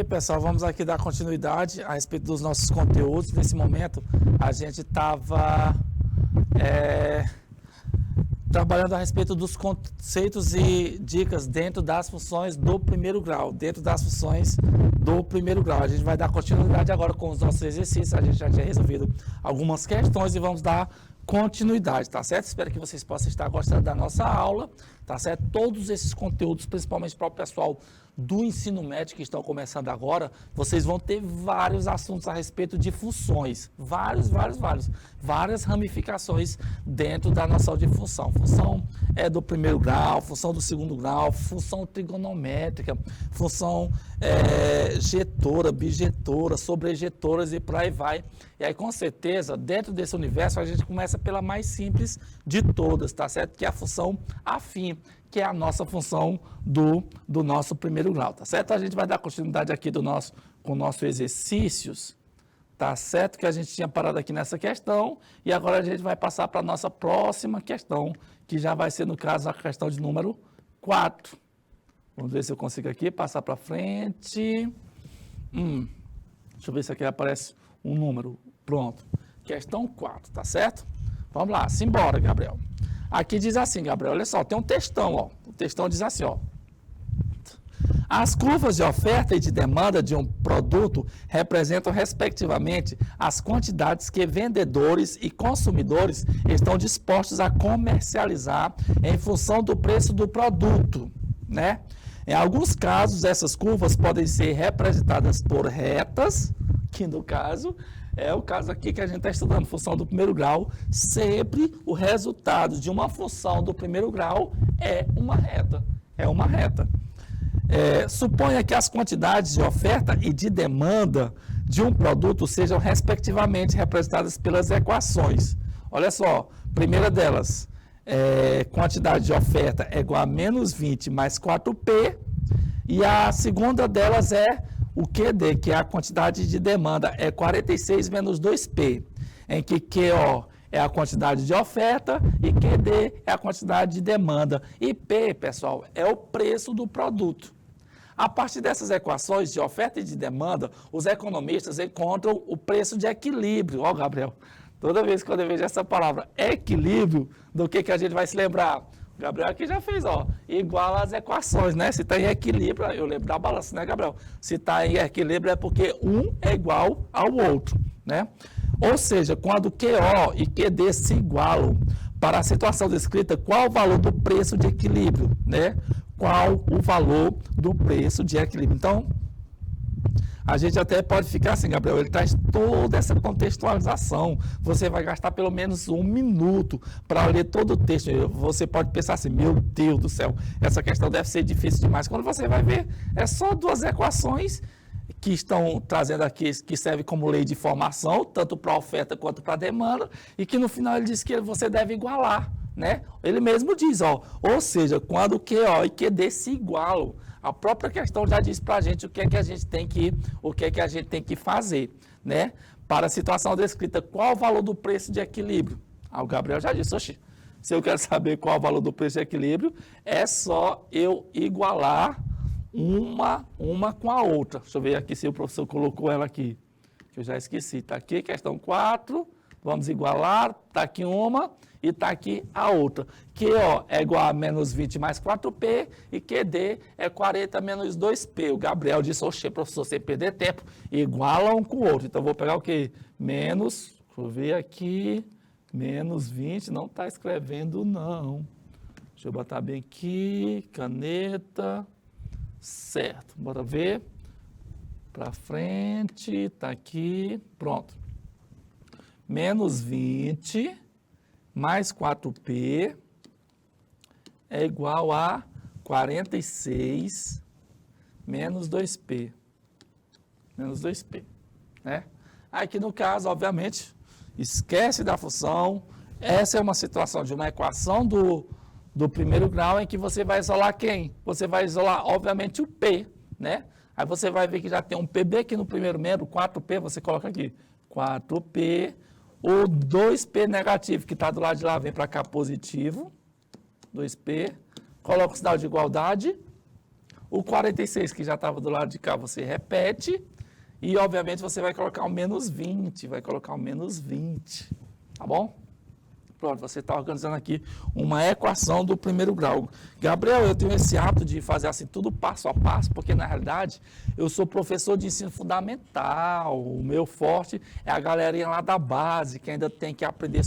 Ok, pessoal, vamos aqui dar continuidade a respeito dos nossos conteúdos. Nesse momento, a gente estava trabalhando a respeito dos conceitos e dicas dentro das funções do primeiro grau. A gente vai dar continuidade agora com os nossos exercícios. A gente já tinha resolvido algumas questões e vamos dar continuidade, tá certo? Espero que vocês possam estar gostando da nossa aula, tá certo? Todos esses conteúdos, principalmente para o pessoal do ensino médio que estão começando agora, vocês vão ter vários assuntos a respeito de funções, várias ramificações dentro da noção de função. Função do primeiro grau, função do segundo grau, função trigonométrica, função jetora, bijetora, sobrejetoras e por aí vai. E aí, com certeza, dentro desse universo, a gente começa pela mais simples de todas, tá certo? Que é a função afim, que é a nossa função do nosso primeiro grau, tá certo? A gente vai dar continuidade aqui com nossos exercícios, tá certo? Que a gente tinha parado aqui nessa questão e agora a gente vai passar para a nossa próxima questão, que já vai ser, no caso, a questão de número 4. Vamos ver se eu consigo aqui passar para frente. Deixa eu ver se aqui aparece um número. Pronto. Questão 4, tá certo? Vamos lá, simbora, Gabriel. Aqui diz assim, Gabriel, olha só, tem um textão, ó. O textão diz assim, ó. As curvas de oferta e de demanda de um produto representam, respectivamente, as quantidades que vendedores e consumidores estão dispostos a comercializar em função do preço do produto, né? Em alguns casos, essas curvas podem ser representadas por retas, que no caso é o caso aqui que a gente está estudando, função do primeiro grau. Sempre o resultado de uma função do primeiro grau é uma reta. Suponha que as quantidades de oferta e de demanda de um produto sejam respectivamente representadas pelas equações. Olha só, primeira delas, quantidade de oferta é igual a menos 20 mais 4P, e a segunda delas é o QD, que é a quantidade de demanda, é 46 menos 2P, em que QO é a quantidade de oferta e QD é a quantidade de demanda. E P, pessoal, é o preço do produto. A partir dessas equações de oferta e de demanda, os economistas encontram o preço de equilíbrio. Ó, Gabriel, toda vez que eu vejo essa palavra equilíbrio, do que a gente vai se lembrar? O Gabriel aqui já fez, ó, igual às equações, né? Se está em equilíbrio, eu lembro da balança, né, Gabriel? Se está em equilíbrio é porque um é igual ao outro, né? Ou seja, quando QO e QD se igualam, para a situação descrita, qual o valor do preço de equilíbrio, né? Qual o valor do preço de equilíbrio? Então, a gente até pode ficar assim, Gabriel, ele traz toda essa contextualização. Você vai gastar pelo menos 1 minuto para ler todo o texto. Você pode pensar assim, meu Deus do céu, essa questão deve ser difícil demais. Quando você vai ver, é só 2 equações que estão trazendo aqui, que serve como lei de formação, tanto para a oferta quanto para a demanda, e que no final ele diz que você deve igualar, né? Ele mesmo diz, ó, ou seja, quando QO e QD se igualam, a própria questão já diz para a gente o que é que a gente tem que fazer, né? Para a situação descrita, qual o valor do preço de equilíbrio? O Gabriel já disse, oxi, se eu quero saber qual o valor do preço de equilíbrio, é só eu igualar uma com a outra. Deixa eu ver aqui se o professor colocou ela aqui, que eu já esqueci. Está aqui, questão 4, vamos igualar, está aqui uma e está aqui a outra. QO é igual a menos 20 mais 4P e QD é 40 menos 2P. O Gabriel disse, oxe, professor, sem perder tempo, iguala um com o outro. Então, vou pegar o quê? Menos, deixa eu ver aqui, menos 20, não está escrevendo não. Deixa eu botar bem aqui, caneta, certo. Bora ver, para frente, está aqui, pronto. Menos 20 mais 4P é igual a 46 menos 2P. Menos 2P, né? Aqui no caso, obviamente, esquece da função. Essa é uma situação de uma equação do primeiro grau em que você vai isolar quem? Você vai isolar, obviamente, o P, né? Aí você vai ver que já tem um PB aqui no primeiro membro, 4P, você coloca aqui 4P. O 2P negativo, que está do lado de lá, vem para cá positivo. 2P. Coloca o sinal de igualdade. O 46, que já estava do lado de cá, você repete. E, obviamente, você vai colocar o menos 20. Vai colocar o menos 20. Tá bom? Pronto, você está organizando aqui uma equação do primeiro grau. Gabriel, eu tenho esse hábito de fazer assim tudo passo a passo, porque na realidade eu sou professor de ensino fundamental. O meu forte é a galerinha lá da base, que ainda tem que aprender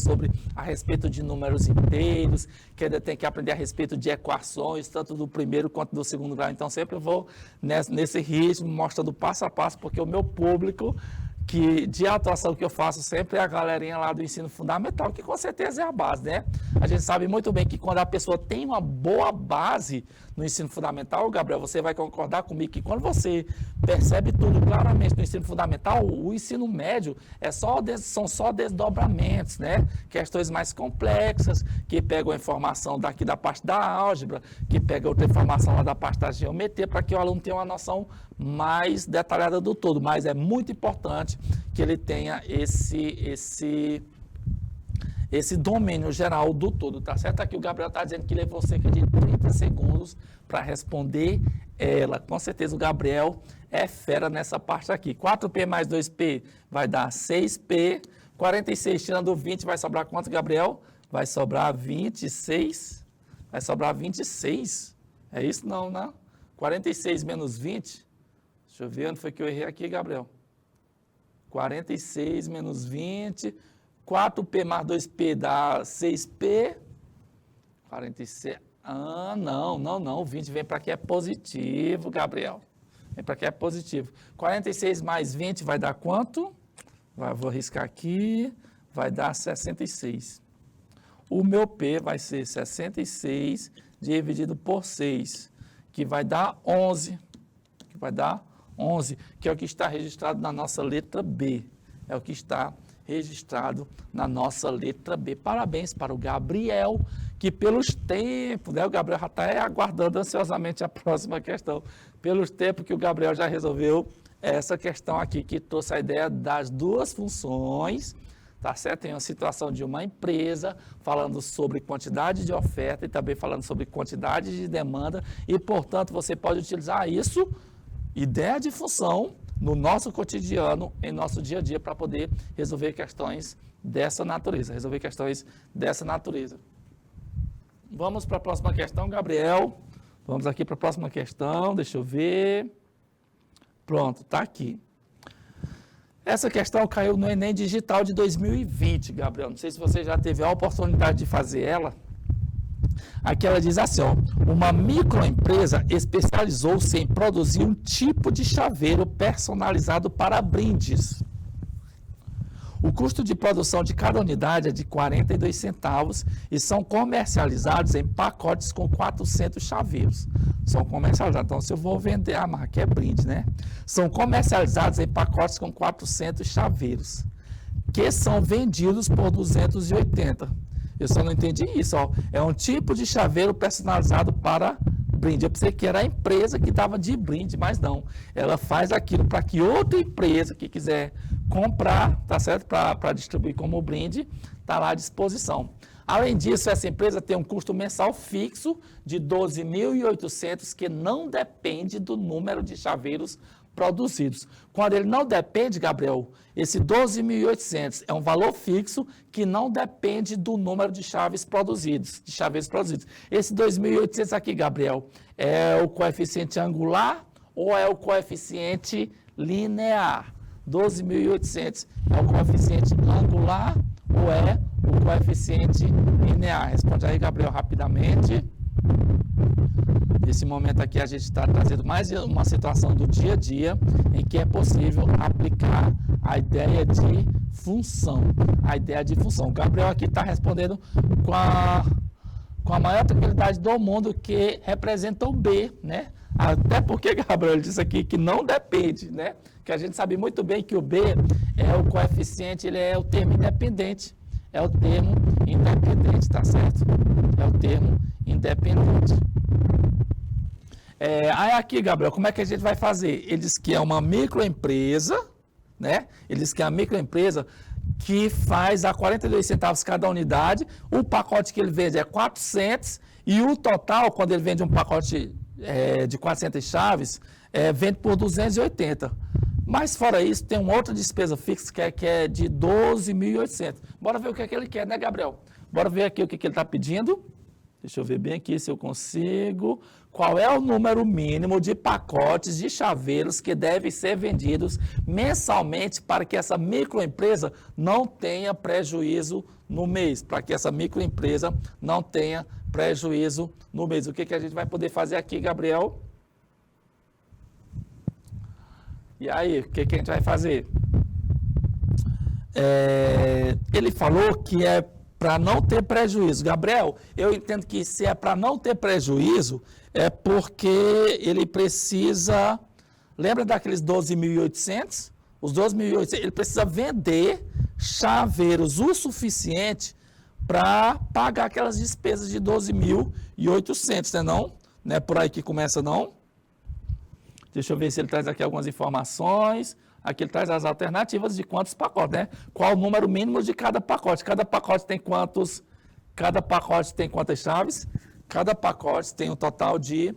a respeito de números inteiros, que ainda tem que aprender a respeito de equações, tanto do primeiro quanto do segundo grau. Então sempre eu vou nesse ritmo, mostrando passo a passo, porque o meu público de atuação que eu faço sempre é a galerinha lá do ensino fundamental, que com certeza é a base, né? A gente sabe muito bem que quando a pessoa tem uma boa base no ensino fundamental, Gabriel, você vai concordar comigo que quando você percebe tudo claramente no ensino fundamental, o ensino médio são só desdobramentos, né? Questões mais complexas, que pegam a informação daqui da parte da álgebra, que pegam outra informação lá da parte da geometria, para que o aluno tenha uma noção mais detalhada do todo. Mas é muito importante que ele tenha esse domínio geral do todo, tá certo? Aqui o Gabriel está dizendo que levou cerca de 30 segundos para responder ela. Com certeza o Gabriel é fera nessa parte aqui. 4P mais 2P vai dar 6P. 46 tirando 20 vai sobrar quanto, Gabriel? Vai sobrar 26. Vai sobrar 26. É isso não, né? 46 menos 20. Deixa eu ver onde foi que eu errei aqui, Gabriel. 46 menos 20... 4P mais 2P dá 6P. 46. Não. 20 vem para aqui é positivo, Gabriel. Vem para aqui é positivo. 46 mais 20 vai dar quanto? Vou riscar aqui. Vai dar 66. O meu P vai ser 66 dividido por 6, que vai dar 11. Que é o que está registrado na nossa letra B. É o que está registrado na nossa letra B. Parabéns para o Gabriel, que pelos tempos, né, o Gabriel já está aguardando ansiosamente a próxima questão, pelos tempos que o Gabriel já resolveu essa questão aqui, que trouxe a ideia das duas funções, tá certo? Tem uma situação de uma empresa falando sobre quantidade de oferta e também falando sobre quantidade de demanda e, portanto, você pode utilizar isso, ideia de função, no nosso cotidiano, em nosso dia a dia, para poder resolver questões dessa natureza. Vamos para a próxima questão, Gabriel. Vamos aqui para a próxima questão, deixa eu ver. Pronto, está aqui. Essa questão caiu no Enem Digital de 2020, Gabriel. Não sei se você já teve a oportunidade de fazer ela. Aqui ela diz assim, ó, uma microempresa especializou-se em produzir um tipo de chaveiro personalizado para brindes. O custo de produção de cada unidade é de 42 centavos e são comercializados em pacotes com 400 chaveiros. São comercializados, então se eu vou vender a marca, é brinde, né? São comercializados em pacotes com 400 chaveiros, que são vendidos por 280. Eu só não entendi isso, ó. É um tipo de chaveiro personalizado para brinde. Eu pensei que era a empresa que dava de brinde, mas não. Ela faz aquilo para que outra empresa que quiser comprar, tá certo? Para distribuir como brinde, está lá à disposição. Além disso, essa empresa tem um custo mensal fixo de 12.800, que não depende do número de chaveiros produzidos. Quando ele não depende, Gabriel, esse 12.800 é um valor fixo que não depende do número de chaveiros produzidos. Esse 2.800 aqui, Gabriel, é o coeficiente angular ou é o coeficiente linear? 12.800 é o coeficiente angular ou é o coeficiente linear? Responde aí, Gabriel, rapidamente. Nesse momento aqui a gente está trazendo mais uma situação do dia a dia em que é possível aplicar a ideia de função. O Gabriel aqui está respondendo com a maior tranquilidade do mundo, que representa o B, né? Até porque, Gabriel, disse aqui que não depende, né? Que a gente sabe muito bem que o B é o coeficiente, ele é o termo independente. É o termo independente, tá certo? É o termo independente. Aí aqui, Gabriel, como é que a gente vai fazer? Ele diz que é uma microempresa, né? Ele diz que é uma microempresa que faz a 42 centavos cada unidade. O pacote que ele vende é 400 e o total, quando ele vende um pacote de 400 chaves, vende por 280. Mas fora isso, tem uma outra despesa fixa que é de 12.800. Bora ver o que é que ele quer, né, Gabriel? Bora ver aqui o que ele está pedindo. Deixa eu ver bem aqui se eu consigo. Qual é o número mínimo de pacotes de chaveiros que devem ser vendidos mensalmente para que essa microempresa não tenha prejuízo no mês? Para que essa microempresa não tenha prejuízo no mês. O que a gente vai poder fazer aqui, Gabriel? E aí, o que a gente vai fazer? Ele falou que é para não ter prejuízo. Gabriel, eu entendo que se é para não ter prejuízo, é porque ele precisa... Lembra daqueles 12.800? Os 12.800, ele precisa vender chaveiros o suficiente para pagar aquelas despesas de 12.800, né não? Não é por aí que começa, não? Deixa eu ver se ele traz aqui algumas informações. Aqui ele traz as alternativas de quantos pacotes, né? Qual o número mínimo de cada pacote? Cada pacote tem quantas chaves? Cada pacote tem um total de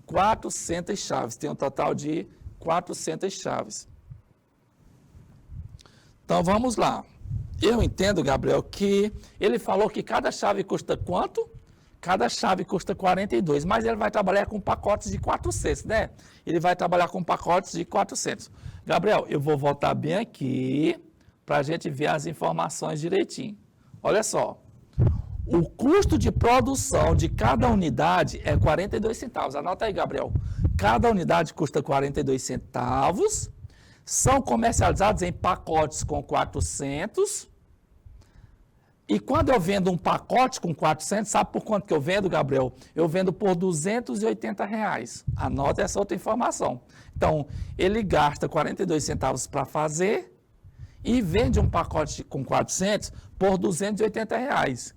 400 chaves. Tem um total de 400 chaves. Então, vamos lá. Eu entendo, Gabriel, que ele falou que cada chave custa quanto? Cada chave custa 42, mas ele vai trabalhar com pacotes de 400, né? Ele vai trabalhar com pacotes de 400. Gabriel, eu vou voltar bem aqui para a gente ver as informações direitinho. Olha só, o custo de produção de cada unidade é 42 centavos. Anota aí, Gabriel. Cada unidade custa 42 centavos, são comercializados em pacotes com 400. E quando eu vendo um pacote com 400, sabe por quanto que eu vendo, Gabriel? Eu vendo por R$280. Anota essa outra informação. Então, ele gasta 42 centavos para fazer e vende um pacote com 400 por R$280.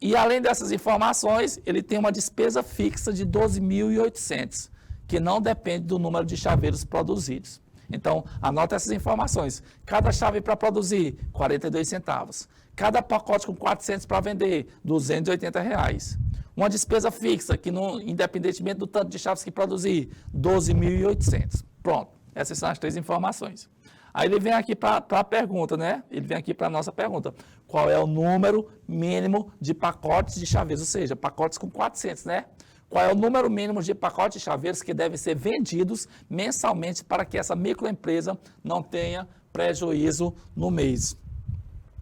E além dessas informações, ele tem uma despesa fixa de 12.800, que não depende do número de chaveiros produzidos. Então, anota essas informações. Cada chave para produzir, 42 centavos. Cada pacote com 400 para vender, R$280. Uma despesa fixa, que independentemente do tanto de chaves que produzir, 12.800. Pronto, essas são as três informações. Aí ele vem aqui para a pergunta, né? Ele vem aqui para a nossa pergunta. Qual é o número mínimo de pacotes de chaveiros? Ou seja, pacotes com 400, né? Qual é o número mínimo de pacotes de chaveiros que devem ser vendidos mensalmente para que essa microempresa não tenha prejuízo no mês?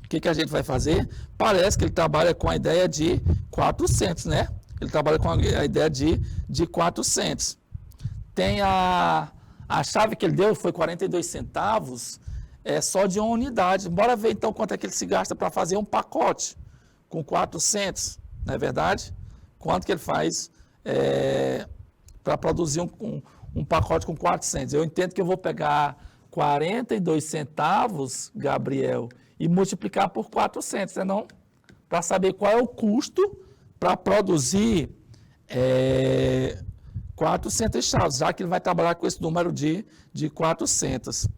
O que a gente vai fazer? Parece que ele trabalha com a ideia de 400, né? Ele trabalha com a ideia de 400. Tem a chave que ele deu, foi 42 centavos, só de uma unidade. Bora ver então quanto é que ele se gasta para fazer um pacote com 400, não é verdade? Quanto que ele faz para produzir um pacote com 400. Eu entendo que eu vou pegar 42 centavos, Gabriel, e multiplicar por 400, né não? Para saber qual é o custo para produzir 400 chaves, já que ele vai trabalhar com esse número de 400.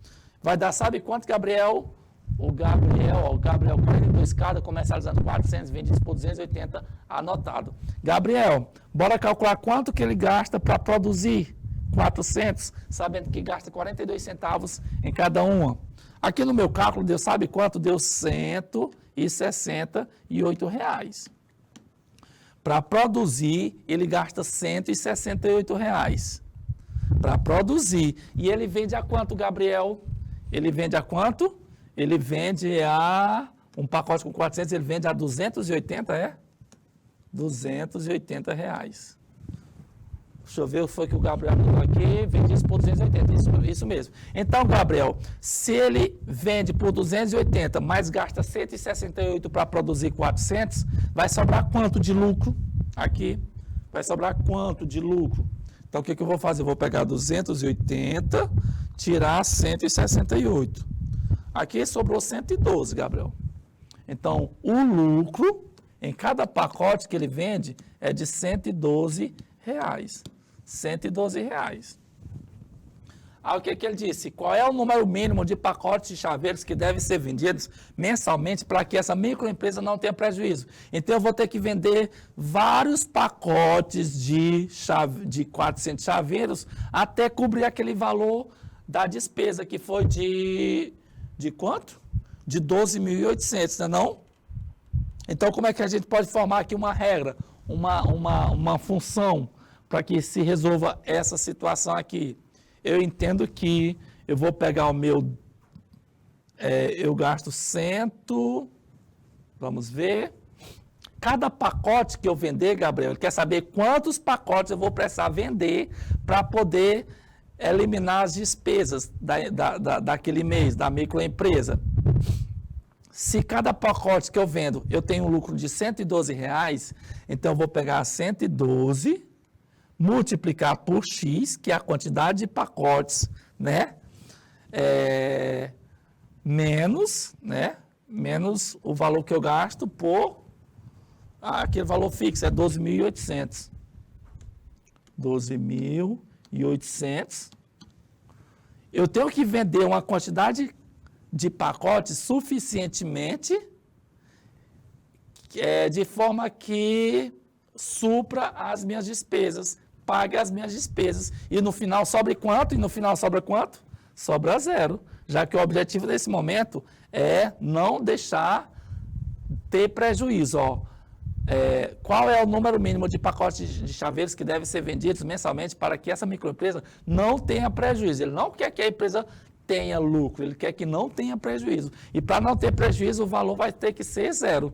Vai dar, sabe quanto, Gabriel? O Gabriel, 42 cada, comercializando 400, vendidos por 280, anotado. Gabriel, bora calcular quanto que ele gasta para produzir 400, sabendo que gasta 42 centavos em cada uma. Aqui no meu cálculo, deu, sabe quanto? Deu R$168. Para produzir, ele gasta R$168. Para produzir. E ele vende a quanto, Gabriel? Ele vende a quanto? Ele vende um pacote com 400, ele vende a 280, R$280. Deixa eu ver o que foi que o Gabriel falou aqui, vende isso por 280, isso mesmo. Então, Gabriel, se ele vende por 280, mas gasta 168 para produzir 400, vai sobrar quanto de lucro? Aqui, vai sobrar quanto de lucro? Então, o que eu vou fazer? Eu vou pegar 280, tirar 168. Aqui sobrou 112, Gabriel. Então, o lucro em cada pacote que ele vende é de R$112. R$112. Aí o que ele disse? Qual é o número mínimo de pacotes de chaveiros que devem ser vendidos mensalmente para que essa microempresa não tenha prejuízo? Então eu vou ter que vender vários pacotes de 400 chaveiros até cobrir aquele valor da despesa que foi de quanto? De 12.800, não é não? Então como é que a gente pode formar aqui uma regra, uma função para que se resolva essa situação aqui? Eu entendo que eu vou pegar o meu, eu gasto 100, vamos ver, cada pacote que eu vender, Gabriel, ele quer saber quantos pacotes eu vou precisar vender para poder eliminar as despesas daquele mês, da microempresa. Se cada pacote que eu vendo, eu tenho um lucro de R$112, então eu vou pegar 112, multiplicar por X, que é a quantidade de pacotes, né? Menos o valor que eu gasto por aquele valor fixo, é 12.800. 12.800. Eu tenho que vender uma quantidade de pacotes suficientemente de forma que supra as minhas despesas, pague as minhas despesas. E no final sobra quanto? Sobra zero. Já que o objetivo desse momento é não deixar ter prejuízo. Qual é o número mínimo de pacotes de chaveiros que devem ser vendidos mensalmente para que essa microempresa não tenha prejuízo? Ele não quer que a empresa tenha lucro, ele quer que não tenha prejuízo. E para não ter prejuízo, o valor vai ter que ser zero.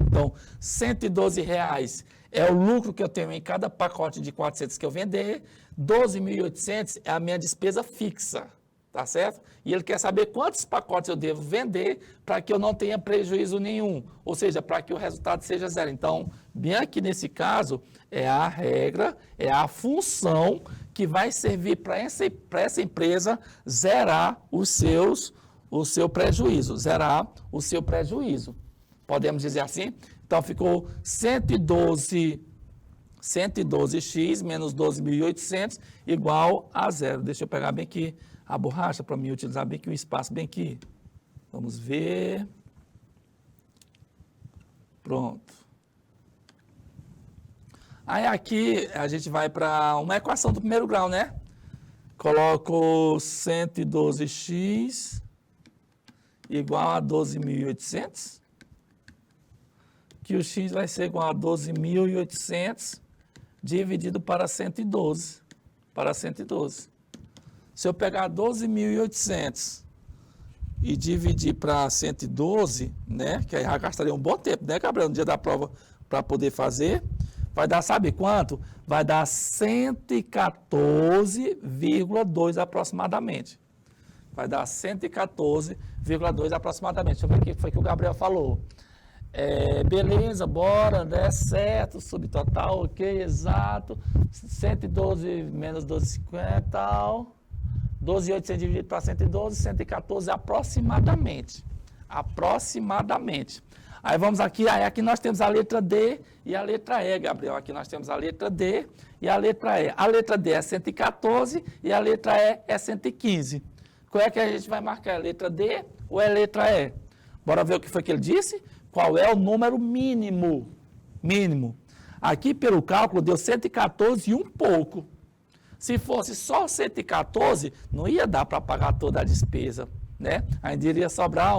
Então, R$112 é o lucro que eu tenho em cada pacote de 400 que eu vender, 12.800 é a minha despesa fixa, tá certo? E ele quer saber quantos pacotes eu devo vender para que eu não tenha prejuízo nenhum, ou seja, para que o resultado seja zero. Então, bem aqui nesse caso, é a regra, é a função que vai servir para essa empresa zerar o seu prejuízo, Podemos dizer assim? Então, ficou 112x menos 12.800 igual a zero. Deixa eu pegar bem aqui a borracha para mim utilizar bem aqui o espaço bem aqui. Vamos ver. Pronto. Aí aqui a gente vai para uma equação do primeiro grau, né? Coloco 112x igual a 12.800. Que o x vai ser igual a 12.800 dividido para 112. Se eu pegar 12.800 e dividir para 112, né? Que aí já gastaria um bom tempo, né, Gabriel? No dia da prova para poder fazer. Vai dar, sabe quanto? Vai dar 114,2 aproximadamente. Vai dar 114,2 aproximadamente. Deixa eu ver o que foi que o Gabriel falou. Beleza, bora, né? Certo, subtotal, ok, exato. 112 menos 12,50 tal. 12.800 dividido para 112, 114 aproximadamente. Aí vamos aqui, aqui nós temos a letra D e a letra E, Gabriel. Aqui nós temos a letra D e a letra E. A letra D é 114 e a letra E é 115. Qual é que a gente vai marcar? A letra D ou é a letra E? Bora ver o que foi que ele disse? Qual é o número mínimo? Aqui, pelo cálculo, deu 114 e um pouco. Se fosse só 114, não ia dar para pagar toda a despesa, né? Ainda iria sobrar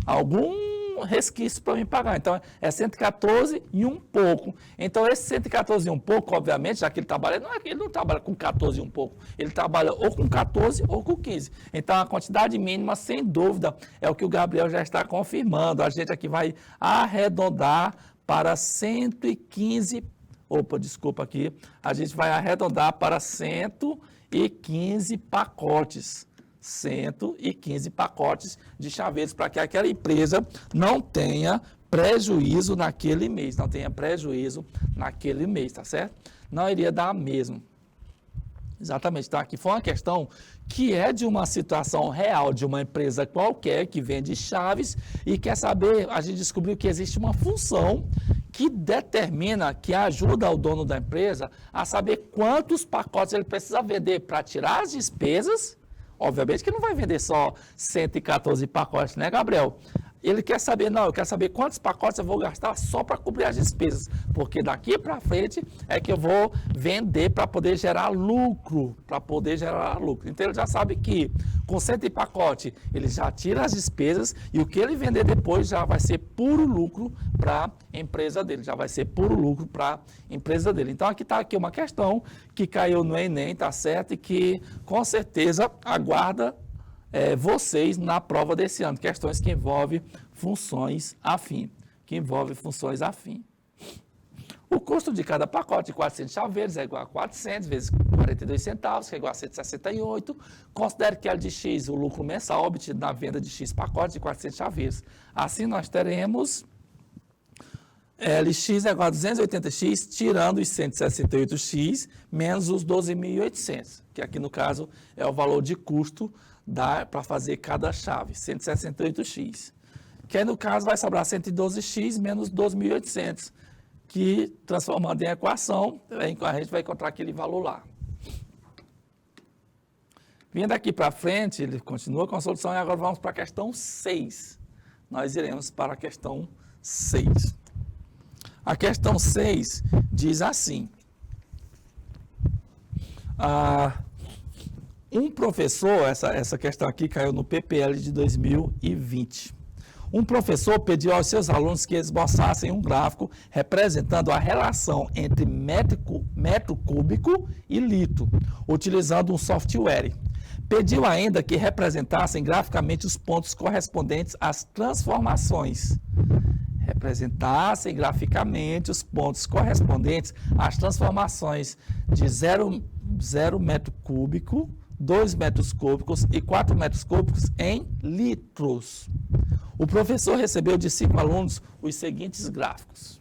algum resquício para mim pagar. Então, é 114 e um pouco. Então, esse 114 e um pouco, obviamente, já que ele trabalha, ele não trabalha com 14 e um pouco. Ele trabalha ou com 14 ou com 15. Então, a quantidade mínima, sem dúvida, é o que o Gabriel já está confirmando. A gente aqui vai arredondar para 115. Desculpa aqui. A gente vai arredondar para 115 pacotes. 115 pacotes de chaveiros para que aquela empresa não tenha prejuízo naquele mês, tá certo? Não iria dar mesmo. Exatamente. Então, aqui foi uma questão que é de uma situação real, de uma empresa qualquer que vende chaves e quer saber, a gente descobriu que existe uma função que determina, que ajuda o dono da empresa a saber quantos pacotes ele precisa vender para tirar as despesas. Obviamente que não vai vender só 114 pacotes, né, Gabriel? Ele quer saber, não, eu quero saber quantos pacotes eu vou gastar só para cobrir as despesas, porque daqui para frente é que eu vou vender para poder gerar lucro, Então ele já sabe que com 100 pacote ele já tira as despesas e o que ele vender depois já vai ser puro lucro para a empresa dele, Então aqui está aqui uma questão que caiu no Enem, tá certo? E que com certeza aguarda vocês na prova desse ano, questões que envolvem funções afim, O custo de cada pacote de 400 chaveiros é igual a 400 vezes 42 centavos, que é igual a 168. Considere que L de X, o lucro mensal obtido na venda de X pacotes de 400 chaveiros. Assim, nós teremos Lx é igual a 280x, tirando os 168x, menos os 12.800, que aqui no caso é o valor de custo para fazer cada chave, 168x. Que aí no caso vai sobrar 112x menos 12.800, que transformando em equação, a gente vai encontrar aquele valor lá. Vindo aqui para frente, ele continua com a solução e agora vamos para a questão 6. Nós iremos para a questão 6. A questão 6 diz assim: um professor, essa questão aqui caiu no PPL de 2020. Um professor pediu aos seus alunos que esboçassem um gráfico representando a relação entre metro cúbico e litro, utilizando um software. Pediu ainda que representassem graficamente os pontos correspondentes às transformações. Representassem graficamente os pontos correspondentes às transformações de 0 metro cúbico, 2 metros cúbicos e 4 metros cúbicos em litros. O professor recebeu de 5 alunos os seguintes gráficos.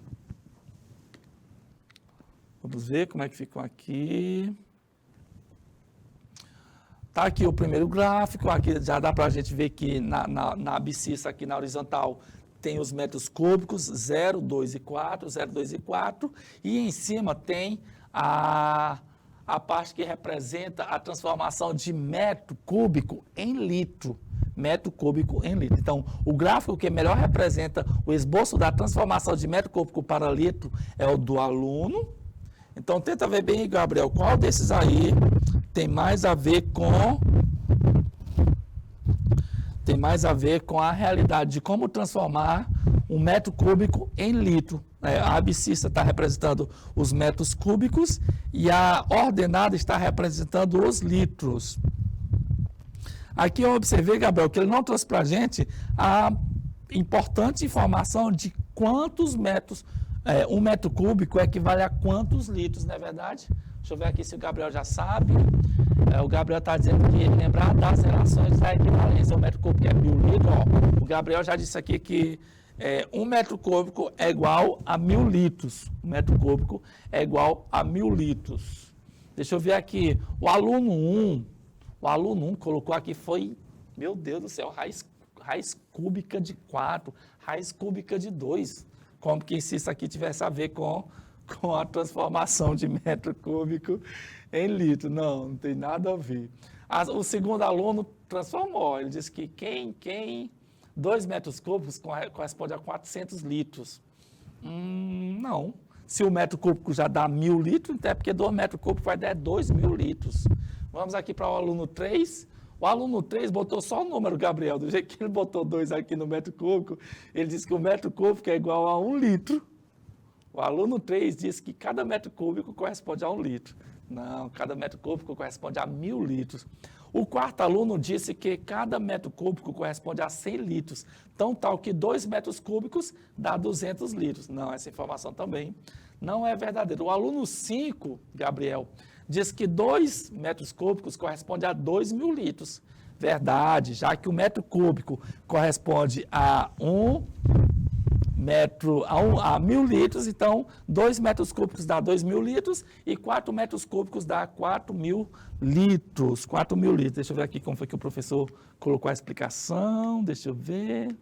Vamos ver como é que ficam aqui. Está aqui o primeiro gráfico, aqui já dá para a gente ver que na abscissa aqui na horizontal tem os metros cúbicos, 0, 2 e 4, 0, 2 e 4, e em cima tem a parte que representa a transformação de metro cúbico em litro. Então, o gráfico que melhor representa o esboço da transformação de metro cúbico para litro é o do aluno. Então, tenta ver bem, Gabriel, qual desses aí tem mais a ver com a realidade de como transformar um metro cúbico em litro. A abscissa está representando os metros cúbicos e a ordenada está representando os litros. Aqui eu observei, Gabriel, que ele não trouxe para a gente a importante informação de quantos metros, um metro cúbico equivale a quantos litros, não é verdade? Deixa eu ver aqui se o Gabriel já sabe. O Gabriel está dizendo que lembrar das relações da equivalência. O metro cúbico é 1.000 litros. O Gabriel já disse aqui que 1 metro cúbico é igual a 1.000 litros. 1 metro cúbico é igual a 1.000 litros. Deixa eu ver aqui. O aluno 1 colocou aqui foi, meu Deus do céu, raiz cúbica de 4, raiz cúbica de 2. Como que se isso aqui tivesse a ver com a transformação de metro cúbico em litro. Não tem nada a ver. O segundo aluno transformou. Ele disse que 2 metros cúbicos corresponde a 400 litros. Não. Se o metro cúbico já dá 1.000 litros, então é porque 2 metros cúbicos vai dar 2.000 litros. Vamos aqui para o aluno 3. O aluno 3 botou só o número, Gabriel. Do jeito que ele botou 2 aqui no metro cúbico, ele disse que o metro cúbico é igual a 1 litro. O aluno 3 disse que cada metro cúbico corresponde a 1 litro. Não, cada metro cúbico corresponde a 1.000 litros. O quarto aluno disse que cada metro cúbico corresponde a 100 litros. Tão tal que 2 metros cúbicos dá 200 litros. Não, essa informação também não é verdadeira. O aluno 5, Gabriel, diz que 2 metros cúbicos corresponde a 2.000 litros. Verdade, já que o metro cúbico corresponde a 1.000 litros, então 2 metros cúbicos dá 2.000 litros e 4 metros cúbicos dá 4.000 litros. 4.000 litros. Deixa eu ver aqui como foi que o professor colocou a explicação. Deixa eu ver.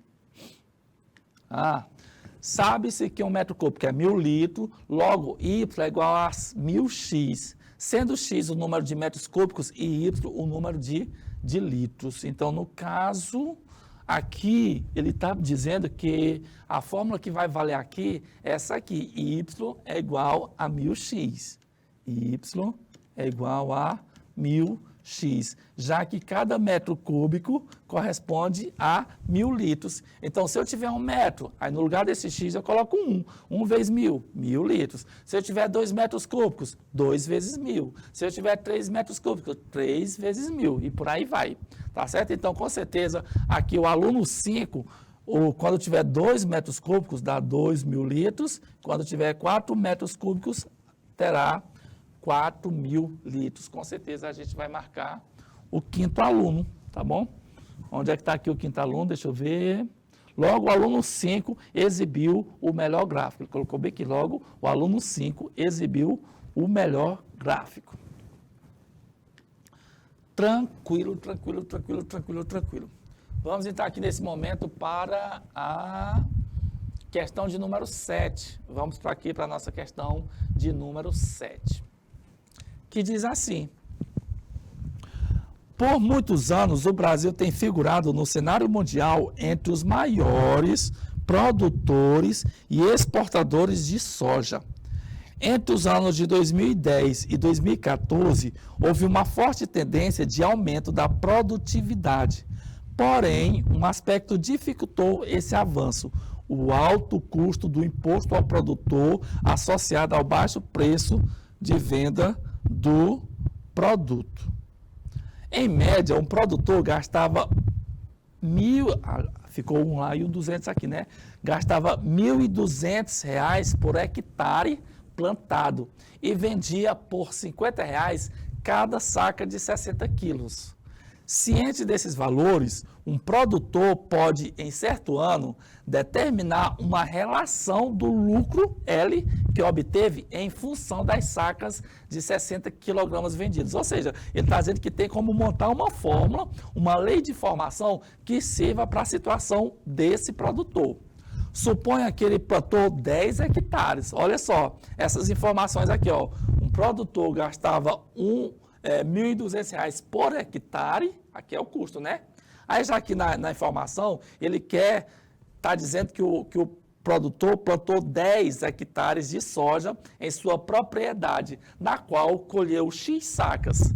Sabe-se que um metro cúbico é 1.000 litros, logo Y é igual a 1.000x, sendo x o número de metros cúbicos e Y o número de litros. Então, no caso, aqui ele está dizendo que a fórmula que vai valer aqui é essa aqui, Y é igual a 1.000x. Y é igual a 1.000x, já que cada metro cúbico corresponde a 1.000 litros. Então, se eu tiver 1 metro, aí no lugar desse x eu coloco 1. 1 vezes 1.000, 1.000 litros. Se eu tiver 2 metros cúbicos, 2 vezes 1.000. Se eu tiver 3 metros cúbicos, 3 vezes 1.000. E por aí vai. Tá certo? Então, com certeza, aqui o aluno 5, quando tiver 2 metros cúbicos, dá 2.000 litros. Quando tiver 4 metros cúbicos, terá 4.000 litros. Com certeza a gente vai marcar o 5º aluno, tá bom? Onde é que está aqui o 5º aluno? Deixa eu ver. Logo, o aluno 5 exibiu o melhor gráfico. Ele colocou bem aqui, logo, o aluno 5 exibiu o melhor gráfico. Tranquilo, tranquilo, tranquilo, tranquilo, tranquilo. Vamos entrar aqui nesse momento para a questão de número 7. Vamos para aqui para a nossa questão de número 7. Que diz assim: por muitos anos, o Brasil tem figurado no cenário mundial entre os maiores produtores e exportadores de soja. Entre os anos de 2010 e 2014, houve uma forte tendência de aumento da produtividade. Porém, um aspecto dificultou esse avanço: o alto custo do imposto ao produtor associado ao baixo preço de venda do produto. Em média, um produtor gastava ficou um lá e um 200 aqui, né? Gastava R$ 1.200 por hectare plantado e vendia por R$ 50 cada saca de 60 quilos. Ciente desses valores, um produtor pode, em certo ano, determinar uma relação do lucro L que obteve em função das sacas de 60 quilogramas vendidos. Ou seja, ele está dizendo que tem como montar uma fórmula, uma lei de formação que sirva para a situação desse produtor. Suponha que ele plantou 10 hectares. Olha só, essas informações aqui, ó. Um produtor gastava R$ 1.200 por hectare, aqui é o custo, né? Aí já aqui na informação, ele está dizendo que o produtor plantou 10 hectares de soja em sua propriedade, na qual colheu X sacas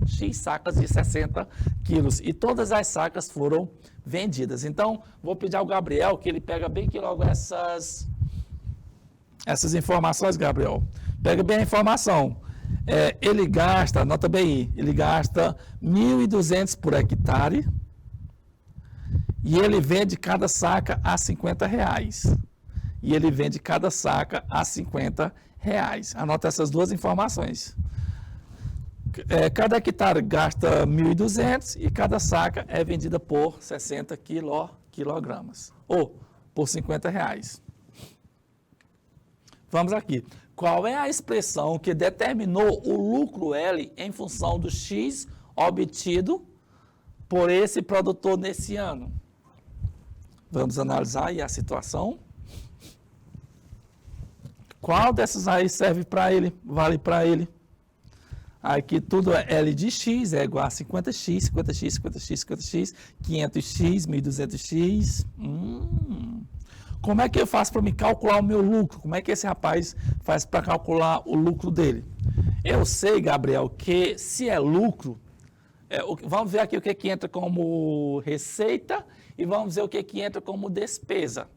de 60 quilos, e todas as sacas foram vendidas. Então, vou pedir ao Gabriel que ele pega bem aqui logo essas informações, Gabriel. Pega bem a informação. Ele gasta, anota bem aí, ele gasta 1.200 por hectare e ele vende cada saca a R$ 50. E ele vende cada saca a R$ 50. Anota essas duas informações. Cada hectare gasta 1.200 e cada saca é vendida por 60 quilogramas, ou por R$ 50. Vamos aqui. Qual é a expressão que determinou o lucro L em função do X obtido por esse produtor nesse ano? Vamos analisar aí a situação. Qual dessas aí serve para ele, vale para ele? Aqui tudo é L de X, é igual a 50x, 50x, 50x, 50x, 500x, 1.200x. Como é que eu faço para me calcular o meu lucro? Como é que esse rapaz faz para calcular o lucro dele? Eu sei, Gabriel, que se é lucro, vamos ver aqui o que entra como receita e vamos ver o que entra como despesa.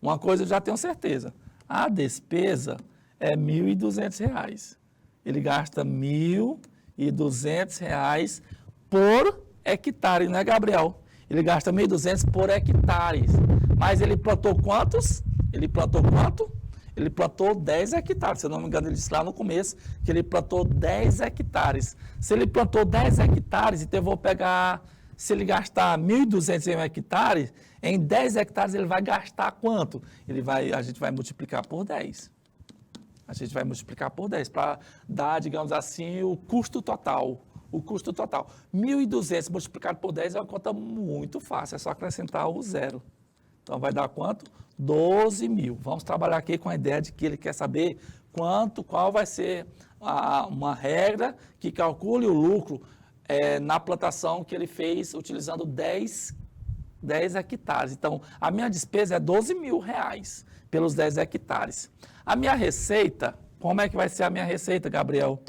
Uma coisa eu já tenho certeza. A despesa é R$ 1.200. Ele gasta R$ 1.200 por hectare, não é, Gabriel? Ele gasta 1.200 por hectare. Mas ele plantou quantos? Ele plantou quanto? Ele plantou 10 hectares. Se eu não me engano, ele disse lá no começo que ele plantou 10 hectares. Se ele plantou 10 hectares, então eu vou pegar, se ele gastar 1.200 em um hectare, em 10 hectares ele vai gastar quanto? A gente vai multiplicar por 10. A gente vai multiplicar por 10 para dar, digamos assim, o custo total. O custo total. 1.200 multiplicado por 10 é uma conta muito fácil, é só acrescentar o zero. Então, vai dar quanto? 12 mil. Vamos trabalhar aqui com a ideia de que ele quer saber qual vai ser uma regra que calcule o lucro na plantação que ele fez utilizando 10 hectares. Então, a minha despesa é 12 mil reais pelos 10 hectares. A minha receita, como é que vai ser a minha receita, Gabriel?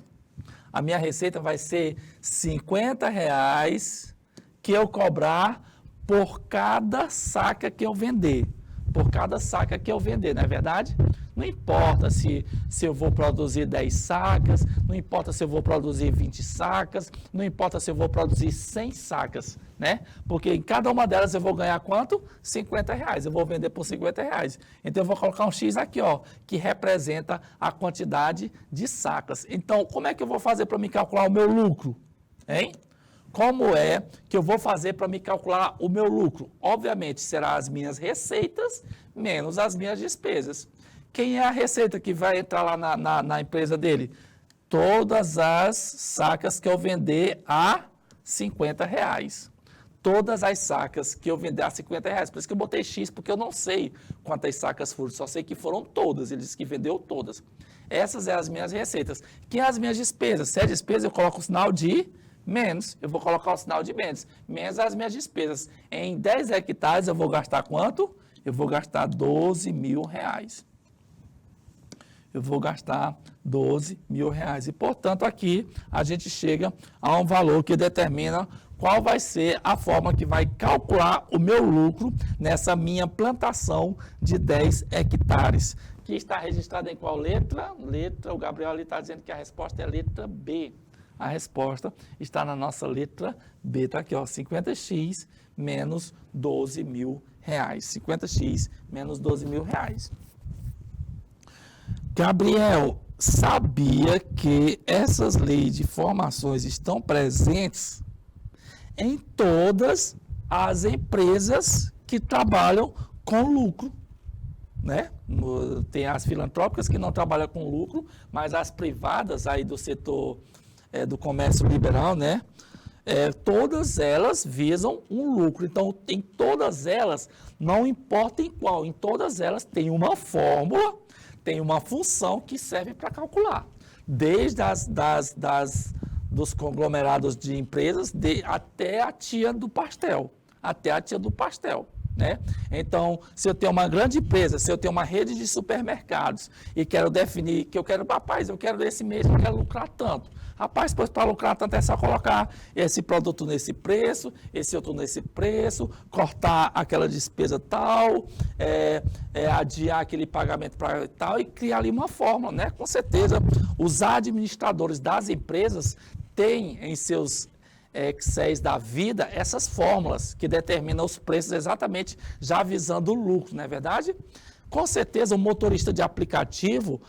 A minha receita vai ser 50 reais que eu cobrar por cada saca que eu vender. Por cada saca que eu vender, não é verdade? Não importa se eu vou produzir 10 sacas, não importa se eu vou produzir 20 sacas, não importa se eu vou produzir 100 sacas, né? Porque em cada uma delas eu vou ganhar quanto? 50 reais. Eu vou vender por 50 reais. Então eu vou colocar um X aqui, ó, que representa a quantidade de sacas. Então, como é que eu vou fazer para me calcular o meu lucro? Hein? Como é que eu vou fazer para me calcular o meu lucro? Obviamente, será as minhas receitas menos as minhas despesas. Quem é a receita que vai entrar lá na empresa dele? Todas as sacas que eu vender a 50 reais. Todas as sacas que eu vender a 50 reais. Por isso que eu botei X, porque eu não sei quantas sacas foram, só sei que foram todas. Ele disse que vendeu todas. Essas são as minhas receitas. Que as minhas despesas? Se é despesa, eu coloco o sinal de menos, eu vou colocar o sinal de menos. Menos as minhas despesas. Em 10 hectares eu vou gastar quanto? Eu vou gastar 12 mil reais. Eu vou gastar 12 mil reais. E, portanto, aqui a gente chega a um valor que determina qual vai ser a forma que vai calcular o meu lucro nessa minha plantação de 10 hectares. Que está registrada em qual letra? O Gabriel ali está dizendo que a resposta é a letra B. A resposta está na nossa letra B. Está aqui, ó, 50x menos 12 mil reais. 50x menos 12 mil reais. Gabriel, sabia que essas leis de formações estão presentes em todas as empresas que trabalham com lucro, né? Tem as filantrópicas que não trabalham com lucro, mas as privadas aí do setor do comércio liberal, né? Todas elas visam um lucro. Então, em todas elas, não importa em qual, em todas elas tem uma fórmula, tem uma função que serve para calcular. Desde dos conglomerados de empresas até a tia do pastel. Até a tia do pastel. Né? Então, se eu tenho uma grande empresa, se eu tenho uma rede de supermercados e quero definir que eu quero, rapaz, eu quero esse mês, eu quero lucrar tanto. Rapaz, pois para lucrar tanto é só colocar esse produto nesse preço, esse outro nesse preço, cortar aquela despesa tal, adiar aquele pagamento para tal e criar ali uma fórmula, né? Com certeza, os administradores das empresas têm em seus Excel da vida essas fórmulas que determinam os preços exatamente já visando o lucro, não é verdade? Com certeza o motorista de aplicativo,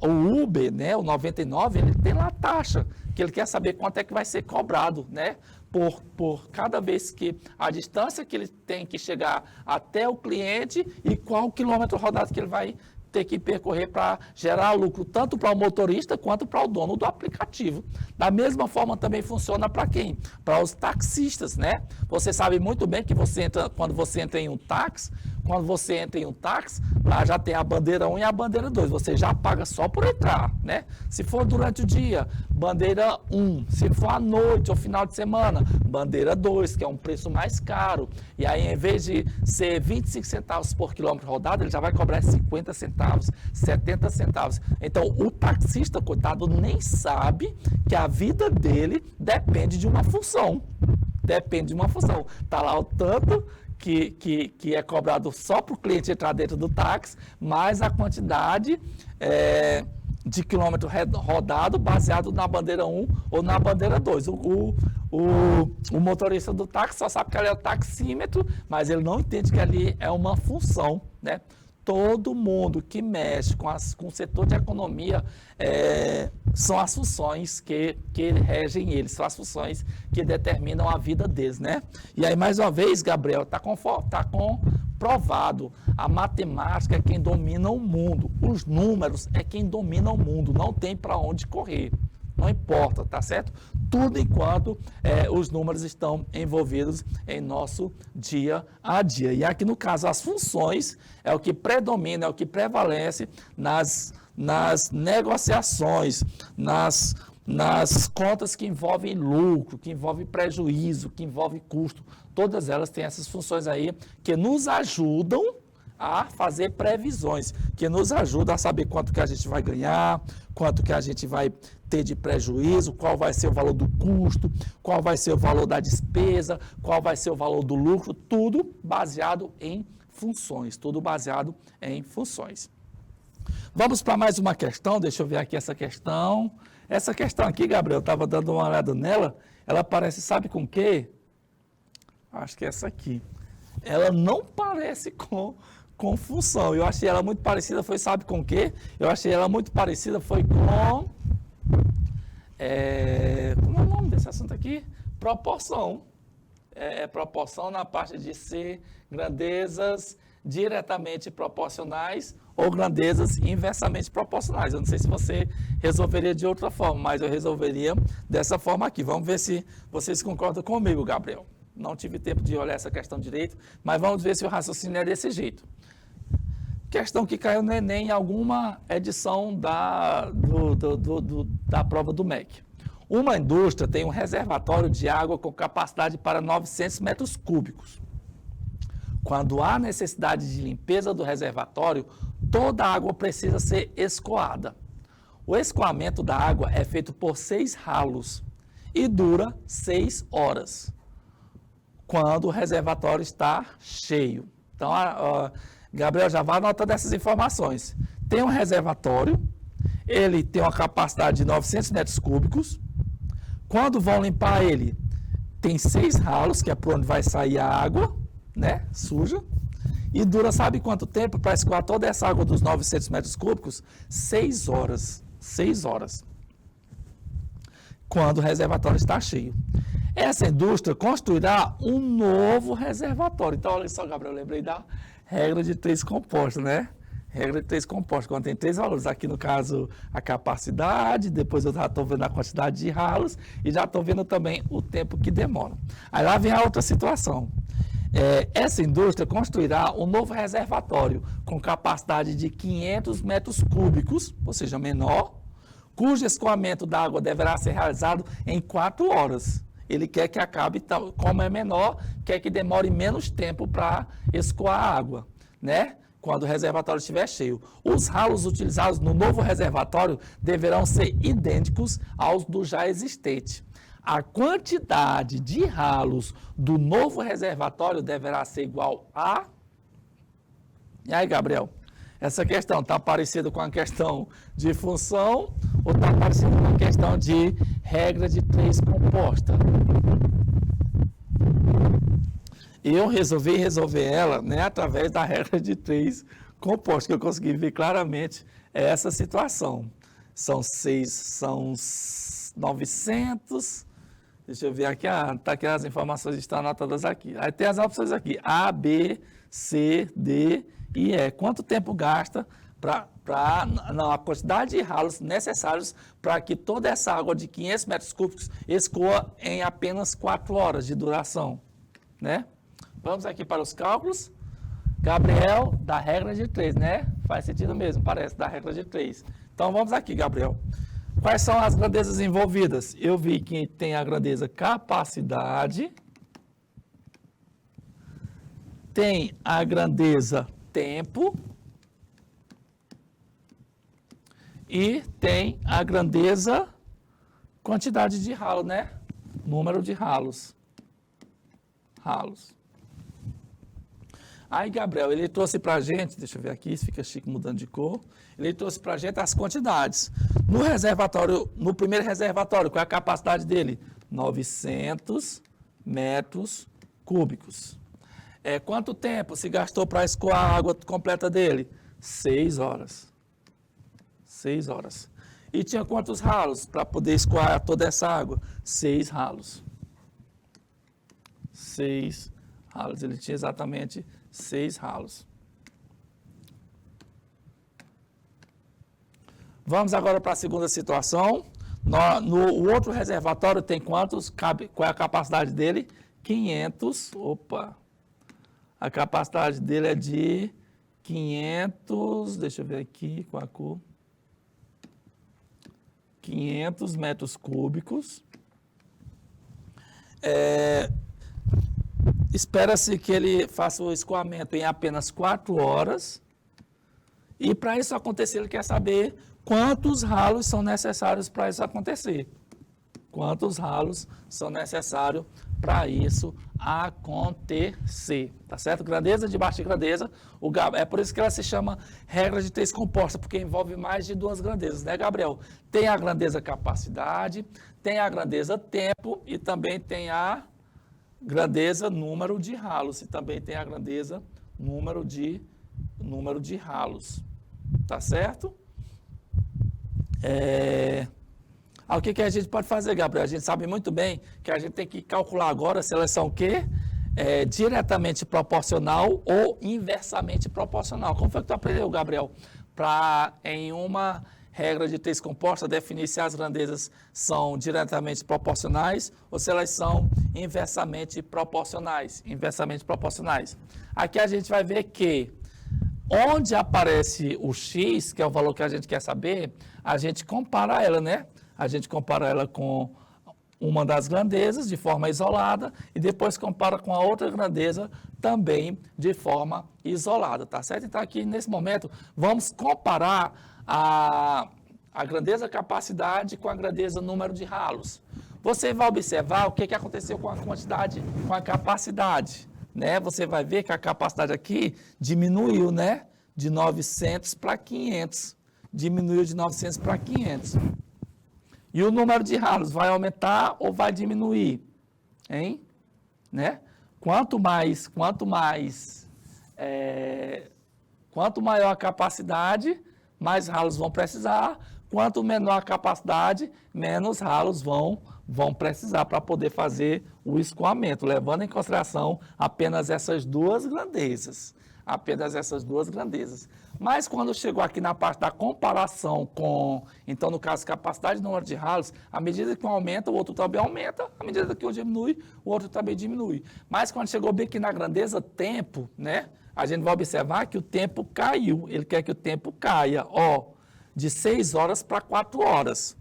o Uber, né, o 99, ele tem lá a taxa, que ele quer saber quanto é que vai ser cobrado, né? Por cada vez que a distância que ele tem que chegar até o cliente e qual o quilômetro rodado que ele vai ter que percorrer para gerar lucro, tanto para o motorista quanto para o dono do aplicativo. Da mesma forma também funciona para quem? Para os taxistas, né? Você sabe muito bem que quando você entra em um táxi, lá já tem a bandeira 1 e a bandeira 2, você já paga só por entrar, né? Se for durante o dia, bandeira 1, se for à noite ou final de semana, bandeira 2, que é um preço mais caro, e aí em vez de ser 25 centavos por quilômetro rodado, ele já vai cobrar 50 centavos, 70 centavos. Então o taxista, coitado, nem sabe que a vida dele depende de uma função. Depende de uma função. Está lá o tanto que é cobrado só para o cliente entrar dentro do táxi, mais a quantidade de quilômetro rodado baseado na bandeira 1 ou na bandeira 2. O motorista do táxi só sabe que ali é o taxímetro, mas ele não entende que ali é uma função, né? Todo mundo que mexe com o setor de economia são as funções que regem eles, são as funções que determinam a vida deles, né? E aí, mais uma vez, Gabriel, está comprovado, a matemática é quem domina o mundo, os números é quem domina o mundo, não tem para onde correr, não importa, tá certo? tudo enquanto os números estão envolvidos em nosso dia a dia. E aqui no caso as funções é o que predomina, é o que prevalece nas negociações, nas contas que envolvem lucro, que envolvem prejuízo, que envolvem custo. Todas elas têm essas funções aí que nos ajudam a fazer previsões, que nos ajudam a saber quanto que a gente vai ganhar, quanto que a gente vai ter de prejuízo, qual vai ser o valor do custo, qual vai ser o valor da despesa, qual vai ser o valor do lucro, tudo baseado em funções, tudo baseado em funções. Vamos para mais uma questão, deixa eu ver aqui essa questão. Essa questão aqui, Gabriel, eu estava dando uma olhada nela, ela parece, sabe com o quê? Acho que é essa aqui. Ela não parece com função. Eu achei ela muito parecida, sabe com o quê? Eu achei ela muito parecida, com... como é o nome desse assunto aqui? Proporção. Proporção na parte de ser grandezas diretamente proporcionais ou grandezas inversamente proporcionais. Eu não sei se você resolveria de outra forma, mas eu resolveria dessa forma aqui. Vamos ver se vocês concordam comigo, Gabriel. Não tive tempo de olhar essa questão direito, mas vamos ver se o raciocínio é desse jeito. Questão que caiu no Enem em alguma edição da prova do MEC. Uma indústria tem um reservatório de água com capacidade para 900 metros cúbicos. Quando há necessidade de limpeza do reservatório, toda a água precisa ser escoada. O escoamento da água é feito por 6 ralos e dura 6 horas, quando o reservatório está cheio. Então, Gabriel já vai anotando essas informações. Tem um reservatório, ele tem uma capacidade de 900 metros cúbicos. Quando vão limpar ele, tem 6 ralos, que é por onde vai sair a água, né, suja. E dura, sabe quanto tempo para escoar toda essa água dos 900 metros cúbicos? 6 horas. 6 horas. Quando o reservatório está cheio. Essa indústria construirá um novo reservatório. Então, olha só, Gabriel, eu lembrei da regra de 3 compostos, né? Regra de 3 compostos, quando tem 3 valores. Aqui, no caso, a capacidade, depois eu já estou vendo a quantidade de ralos e já estou vendo também o tempo que demora. Aí lá vem a outra situação. Essa indústria construirá um novo reservatório com capacidade de 500 metros cúbicos, ou seja, menor, cujo escoamento da água deverá ser realizado em 4 horas. Ele quer que acabe, como é menor, quer que demore menos tempo para escoar a água, né? Quando o reservatório estiver cheio. Os ralos utilizados no novo reservatório deverão ser idênticos aos do já existente. A quantidade de ralos do novo reservatório deverá ser igual a... E aí, Gabriel? Essa questão está parecida com a questão de função ou está parecida com a questão de regra de 3 composta? Eu resolvi resolver ela, né, através da regra de 3 composta, que eu consegui ver claramente essa situação. São 900... Deixa eu ver aqui, tá aqui as informações estão anotadas aqui. Aí tem as opções aqui, A, B, C, D e E. Quanto tempo gasta a quantidade de ralos necessários para que toda essa água de 500 metros cúbicos escoa em apenas 4 horas de duração, né? Vamos aqui para os cálculos. Gabriel, da regra de 3, né? Faz sentido mesmo, parece, da regra de 3. Então vamos aqui, Gabriel. Quais são as grandezas envolvidas? Eu vi que tem a grandeza capacidade, tem a grandeza tempo e tem a grandeza quantidade de ralo, né? Número de ralos. Aí, Gabriel, ele trouxe para a gente, deixa eu ver aqui, se fica chique mudando de cor, ele trouxe para a gente as quantidades. No reservatório, no primeiro reservatório, qual é a capacidade dele? 900 metros cúbicos. Quanto tempo se gastou para escoar a água completa dele? 6 horas. 6 horas. E tinha quantos ralos para poder escoar toda essa água? 6 ralos. 6 ralos. Ele tinha exatamente 6 ralos. Vamos agora para a segunda situação. No outro reservatório tem quantos? Qual é a capacidade dele? 500. Opa! A capacidade dele é de 500, deixa eu ver aqui com a cor. 500 metros cúbicos. Espera-se que ele faça o escoamento em apenas 4 horas. E para isso acontecer, ele quer saber quantos ralos são necessários para isso acontecer. Quantos ralos são necessários para isso acontecer, tá certo? Grandeza de baixa grandeza, é por isso que ela se chama regra de três compostas, porque envolve mais de duas grandezas, né, Gabriel? Tem a grandeza capacidade, tem a grandeza tempo e também tem a grandeza número de ralos, e também tem a grandeza número de ralos, tá certo? O que a gente pode fazer, Gabriel? A gente sabe muito bem que a gente tem que calcular agora se elas são o quê? Diretamente proporcional ou inversamente proporcional. Como foi que tu aprendeu, Gabriel? Para, em uma regra de três compostas, definir se as grandezas são diretamente proporcionais ou se elas são inversamente proporcionais. Inversamente proporcionais. Aqui a gente vai ver que onde aparece o x, que é o valor que a gente quer saber, a gente compara ela, né? A gente compara ela com uma das grandezas de forma isolada e depois compara com a outra grandeza também de forma isolada, tá certo? Então aqui nesse momento vamos comparar a grandeza capacidade com a grandeza número de ralos. Você vai observar o que aconteceu com a quantidade, com a capacidade, né? Você vai ver que a capacidade aqui diminuiu, né? De 900 para 500. Diminuiu de 900 para 500. E o número de ralos vai aumentar ou vai diminuir? Hein? Né? Quanto maior a capacidade, mais ralos vão precisar. Quanto menor a capacidade, menos ralos vão precisar para poder fazer o escoamento, levando em consideração apenas essas duas grandezas. Apenas essas duas grandezas. Mas quando chegou aqui na parte da comparação com, então no caso, capacidade e número de ralos, à medida que um aumenta, o outro também aumenta, à medida que um diminui, o outro também diminui. Mas quando chegou bem aqui na grandeza tempo, né, a gente vai observar que o tempo caiu, ele quer que o tempo caia, de 6 horas para 4 horas.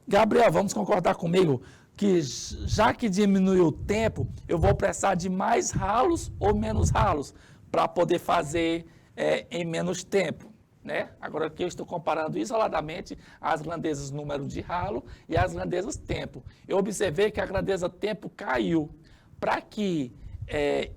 Gabriel, vamos concordar comigo que já que diminuiu o tempo, eu vou precisar de mais ralos ou menos ralos para poder fazer em menos tempo, né? Agora aqui eu estou comparando isoladamente as grandezas número de ralo e as grandezas tempo. Eu observei que a grandeza tempo caiu. Para que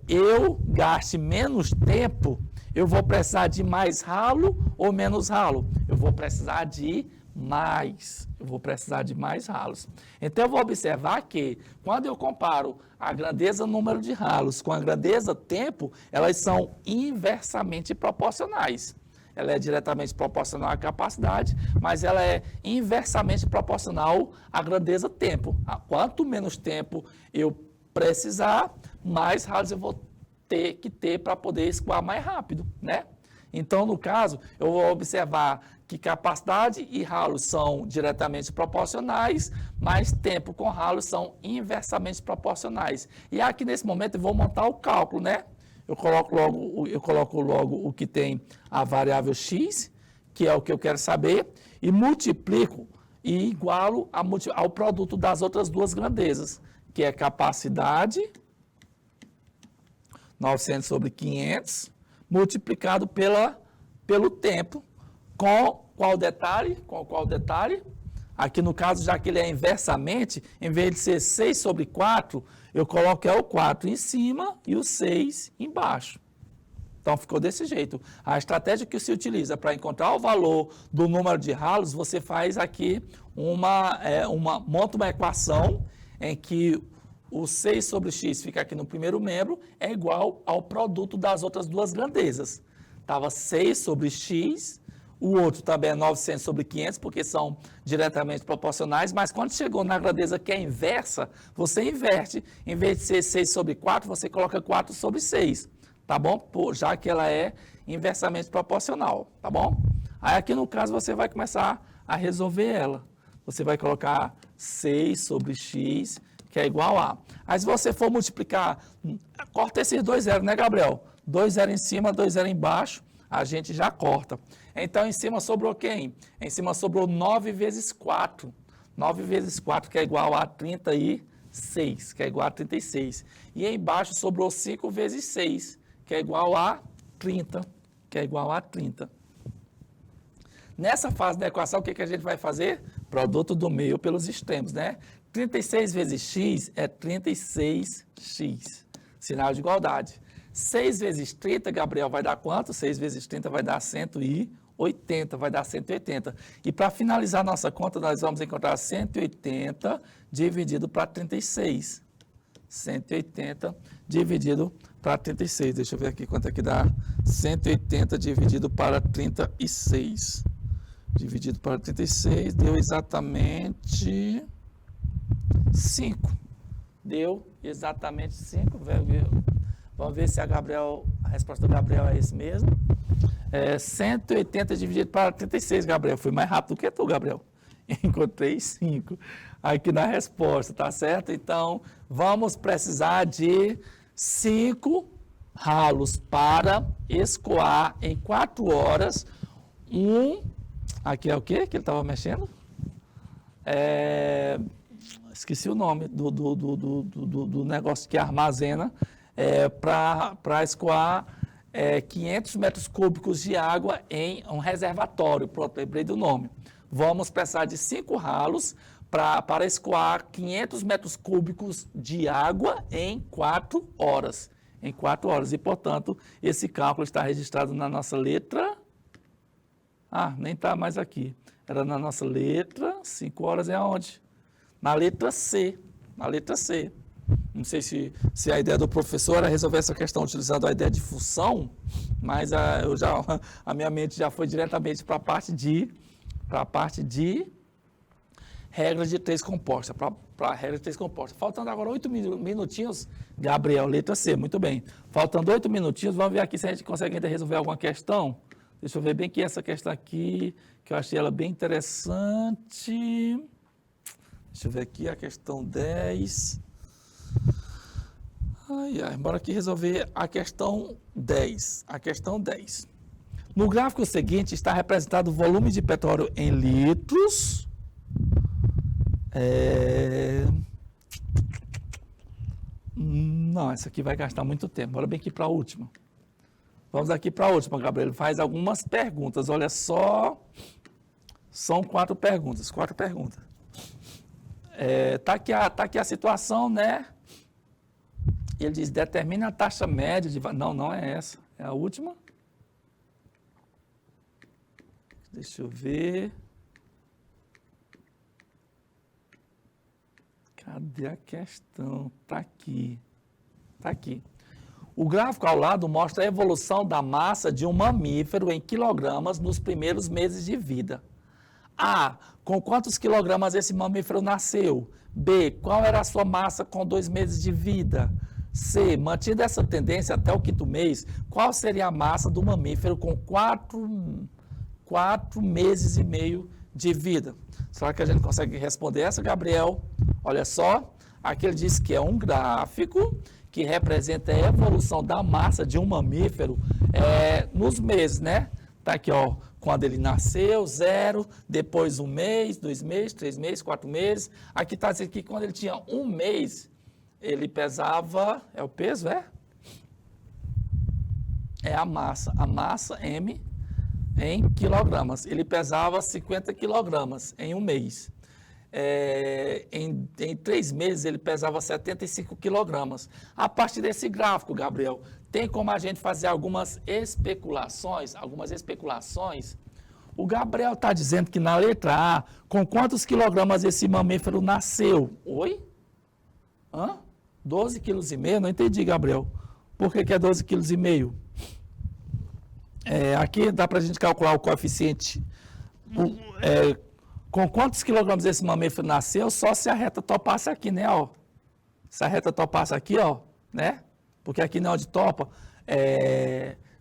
eu gaste menos tempo, eu vou precisar de mais ralo ou menos ralo? Eu vou precisar de mais. Eu vou precisar de mais ralos. Então, eu vou observar que, quando eu comparo a grandeza número de ralos com a grandeza tempo, elas são inversamente proporcionais. Ela é diretamente proporcional à capacidade, mas ela é inversamente proporcional à grandeza tempo. Quanto menos tempo eu precisar, mais ralos eu vou ter que ter para poder escoar mais rápido, né? Então, no caso, eu vou observar que capacidade e ralos são diretamente proporcionais, mas tempo com ralos são inversamente proporcionais. E aqui nesse momento eu vou montar o cálculo, né? Eu coloco logo o que tem a variável x, que é o que eu quero saber, e multiplico e igualo ao produto das outras duas grandezas, que é capacidade, 900 sobre 500, multiplicado pelo tempo, com qual detalhe? Aqui no caso, já que ele é inversamente, em vez de ser 6 sobre 4, eu coloco o 4 em cima e o 6 embaixo. Então, ficou desse jeito. A estratégia que se utiliza para encontrar o valor do número de ralos, você faz aqui monta uma equação em que o 6 sobre x fica aqui no primeiro membro, é igual ao produto das outras duas grandezas. Estava 6 sobre x, o outro também é 900 sobre 500, porque são diretamente proporcionais, mas quando chegou na grandeza que é inversa, você inverte. Em vez de ser 6 sobre 4, você coloca 4 sobre 6, tá bom? Já que ela é inversamente proporcional, tá bom? Aí aqui no caso você vai começar a resolver ela. você vai colocar 6 sobre x, que é igual a. Aí se você for multiplicar, corta esses dois zeros, né, Gabriel? 2 zeros em cima, 2 zeros embaixo, a gente já corta. Então, em cima sobrou quem? Em cima sobrou 9 vezes 4. 9 vezes 4, que é igual a 36, que é igual a 36. E embaixo sobrou 5 vezes 6, que é igual a 30, que é igual a 30. Nessa fase da equação, o que a gente vai fazer? Produto do meio pelos extremos, né? 36 vezes x é 36x. Sinal de igualdade. 6 vezes 30, Gabriel, vai dar quanto? 6 vezes 30 vai dar 180, vai dar 180. E para finalizar nossa conta, nós vamos encontrar 180 dividido para 36. 180 dividido para 36. Deixa eu ver aqui quanto é que dá. 180 dividido para 36. Dividido para 36, deu exatamente 5. Deu exatamente 5. Vamos ver se a resposta do Gabriel é esse mesmo. 180 dividido para 36, Gabriel. Fui mais rápido que tu, Gabriel. Encontrei 5 aqui na resposta, tá certo? Então, vamos precisar de 5 ralos para escoar em 4 horas aqui é o quê que ele estava mexendo? Esqueci o nome do negócio que armazena para escoar 500 metros cúbicos de água em um reservatório. Pronto, lembrei do nome. Vamos precisar de 5 ralos para escoar 500 metros cúbicos de água em 4 horas. Em 4 horas. E, portanto, esse cálculo está registrado na nossa letra... nem está mais aqui. Era na nossa letra, 5 horas é aonde? Na letra C. Na letra C. Não sei se a ideia do professor era resolver essa questão utilizando a ideia de função, mas a minha mente já foi diretamente para a parte de regra de 3 compostas, para a regra de 3 compostas. Faltando agora 8 minutinhos, Gabriel, letra C, muito bem. Faltando 8 minutinhos, vamos ver aqui se a gente consegue ainda resolver alguma questão. Deixa eu ver bem que essa questão aqui, que eu achei ela bem interessante. Deixa eu ver aqui a questão 10. Bora aqui resolver a questão 10. A questão 10. No gráfico seguinte está representado o volume de petróleo em litros. Não, essa aqui vai gastar muito tempo. Bora bem aqui para a última. Vamos aqui para a última, Gabriel. Ele faz algumas perguntas. Olha só. São 4 perguntas. 4 perguntas. Tá aqui a situação, né? Ele diz, determina a taxa média de... Não é essa. É a última. Deixa eu ver. Cadê a questão? Tá aqui. Tá aqui. O gráfico ao lado mostra a evolução da massa de um mamífero em quilogramas nos primeiros meses de vida. A. Com quantos quilogramas esse mamífero nasceu? B. Qual era a sua massa com 2 meses de vida? C. Mantida essa tendência até o 5º mês, qual seria a massa do mamífero com 4 meses e meio de vida? Será que a gente consegue responder essa, Gabriel? Olha só, aqui ele diz que é um gráfico que representa a evolução da massa de um mamífero nos meses, né? Tá aqui, ó, quando ele nasceu, 0, depois 1 mês, 2 meses, 3 meses, 4 meses. Aqui está dizendo que quando ele tinha 1 mês, ele pesava, é o peso, é? É a massa M em quilogramas. Ele pesava 50 quilogramas em 1 mês. Em 3 meses ele pesava 75 quilogramas. A partir desse gráfico, Gabriel, tem como a gente fazer algumas especulações? O Gabriel está dizendo que na letra A, com quantos quilogramas esse mamífero nasceu? Oi? 12,5 kg? Não entendi, Gabriel. Por que é 12,5 kg? Aqui dá para a gente calcular o coeficiente. Com quantos quilogramas esse mamífero nasceu, só se a reta topasse aqui, né? Ó. Se a reta topasse aqui, ó, né? Porque aqui não é onde topa,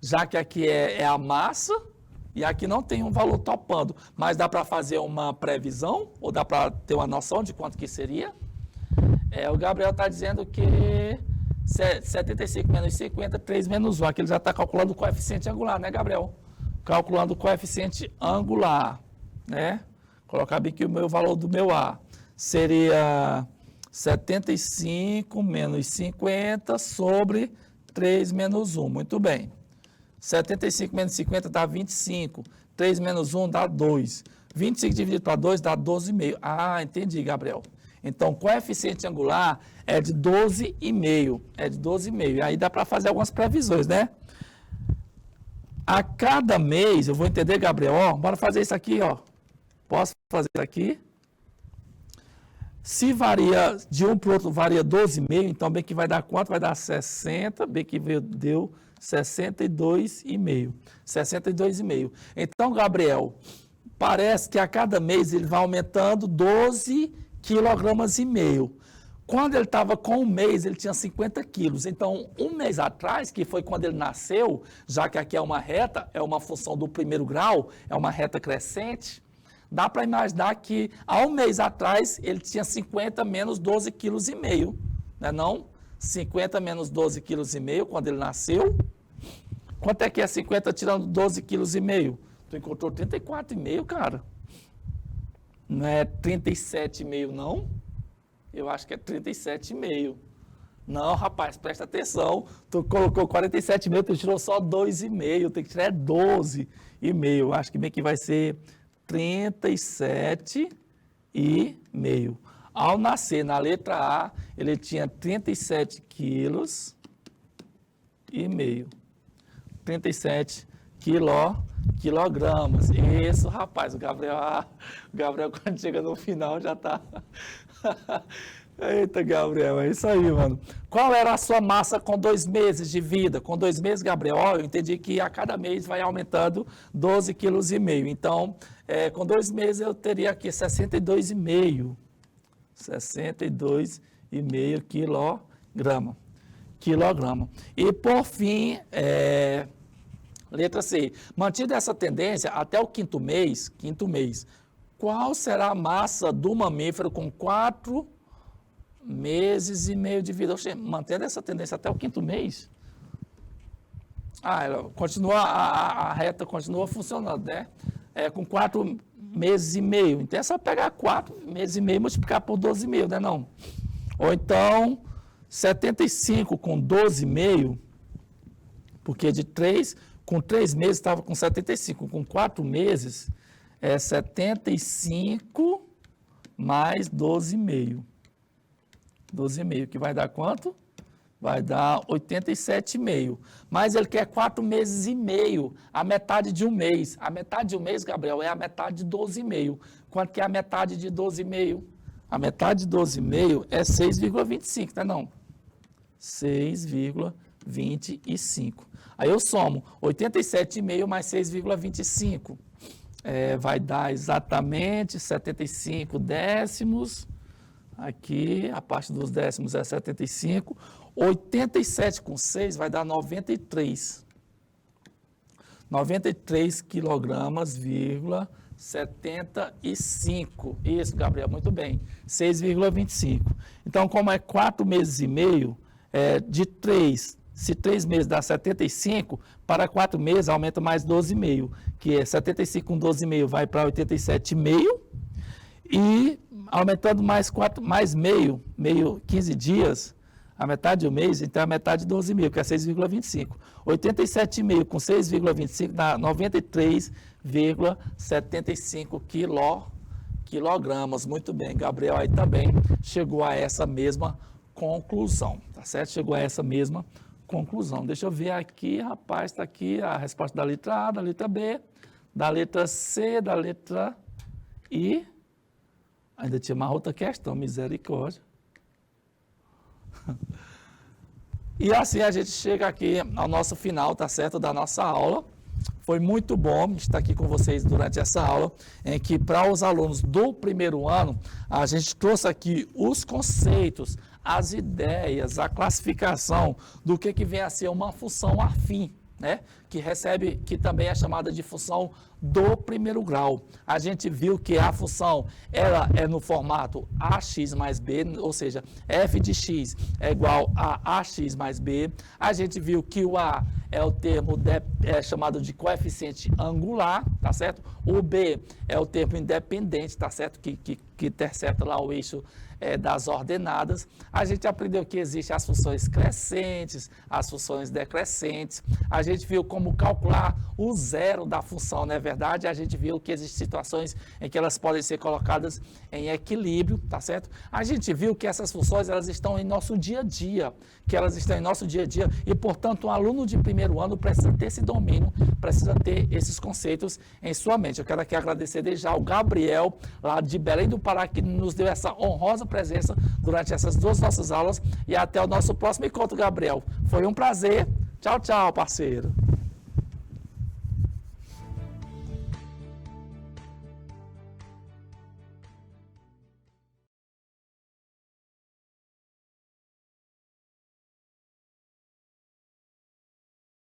já que aqui é a massa, E aqui não tem um valor topando, mas dá para fazer uma previsão? Ou dá para ter uma noção de quanto que seria? O Gabriel está dizendo que 75 menos 50, 3 menos 1. Aqui ele já está calculando o coeficiente angular, né, Gabriel? Calculando o coeficiente angular, né? Colocar bem aqui o meu valor do meu A. Seria 75 menos 50 sobre 3 menos 1. Muito bem. 75 menos 50 dá 25. 3 menos 1 dá 2. 25 dividido para 2 dá 12,5. Ah, entendi, Gabriel. Então, o coeficiente angular é de 12,5. É de 12,5. Aí dá para fazer algumas previsões, né? A cada mês, eu vou entender, Gabriel, ó, bora fazer isso aqui, ó. Posso fazer aqui? Se varia de um para o outro, varia 12,5, então bem que vai dar quanto? Vai dar 60, bem que deu 62,5. 62,5. Então, Gabriel, parece que a cada mês ele vai aumentando 12 quilogramas e meio. Quando ele estava com um mês, ele tinha 50 quilos. Então, um mês atrás, que foi quando ele nasceu, já que aqui é uma reta, é uma função do primeiro grau, é uma reta crescente, dá para imaginar que há um mês atrás ele tinha 50 menos 12 quilos e meio, né não? 50 menos 12 quilos e meio quando ele nasceu. Quanto é que é 50 tirando 12 quilos e meio? Tu encontrou 34,5, cara. Não é 37,5 não? Eu acho que é 37,5. Não, rapaz, presta atenção. Tu colocou 47,5, tu tirou só 2,5. Tem que tirar 12,5. Acho que bem que vai ser 37,5. Ao nascer na letra A, ele tinha 37 quilos e meio. 37 quilogramas. Isso, rapaz, o Gabriel quando chega no final já tá... Eita, Gabriel, é isso aí, mano. Qual era a sua massa com 2 meses de vida? Com 2 meses, Gabriel, ó, eu entendi que a cada mês vai aumentando 12,5 quilos. Então, com 2 meses eu teria aqui 62,5. 62,5 quilograma. E, por fim, letra C. Mantida essa tendência até o quinto mês, qual será a massa do mamífero com 4 meses e meio de vida? Mantendo essa tendência até o quinto mês? Ela continua, a reta continua funcionando, né? Com 4 meses e meio. Então é só pegar 4 meses e meio e multiplicar por 12,5, né não? Ou então, 75 com 12,5, porque com 3 meses estava com 75, com 4 meses é 75 mais 12,5. 12,5, que vai dar quanto? Vai dar 87,5. Mas ele quer 4 meses e meio, a metade de um mês. A metade de um mês, Gabriel, é a metade de 12,5. Quanto que é a metade de 12,5? A metade de 12,5 é 6,25, tá não? 6,25. Aí eu somo 87,5 mais 6,25. Vai dar exatamente 75 décimos. Aqui, a parte dos décimos é 75. 87 com 6 vai dar 93. 93 quilogramas, 75. Isso, Gabriel, muito bem. 6,25. Então, como é 4 meses e meio, se 3 meses dá 75, para 4 meses aumenta mais 12,5, que é 75 com 12,5 vai para 87,5, e aumentando mais meio, 15 dias, a metade do mês, então a metade de 12,5, que é 6,25. 87,5 com 6,25 dá 93,75 quilogramas. Muito bem, Gabriel aí também chegou a essa mesma conclusão, tá certo? Chegou a essa mesma conclusão. Deixa eu ver aqui, rapaz, está aqui a resposta da letra A, da letra B, da letra C, da letra I. Ainda tinha uma outra questão, misericórdia. E assim a gente chega aqui ao nosso final, tá certo, da nossa aula. Foi muito bom estar aqui com vocês durante essa aula, em que para os alunos do primeiro ano, a gente trouxe aqui os conceitos, as ideias, a classificação do que vem a ser uma função afim, né, que também é chamada de função do primeiro grau. A gente viu que a função ela é no formato ax mais b, ou seja, f de x é igual a ax mais b. A gente viu que o a é o termo chamado de coeficiente angular, tá certo? O b é o termo independente, tá certo? Que intercepta lá o eixo das ordenadas. A gente aprendeu que existem as funções crescentes, as funções decrescentes. A gente viu como calcular o zero da função, não é verdade? A gente viu que existem situações em que elas podem ser colocadas em equilíbrio, tá certo? A gente viu que essas funções, elas estão em nosso dia a dia, e, portanto, um aluno de primeiro ano precisa ter esse domínio, precisa ter esses conceitos em sua mente. Eu quero aqui agradecer desde já ao Gabriel, lá de Belém do Pará, que nos deu essa honrosa presença durante essas duas nossas aulas, e até o nosso próximo encontro, Gabriel. Foi um prazer. Tchau, tchau, parceiro.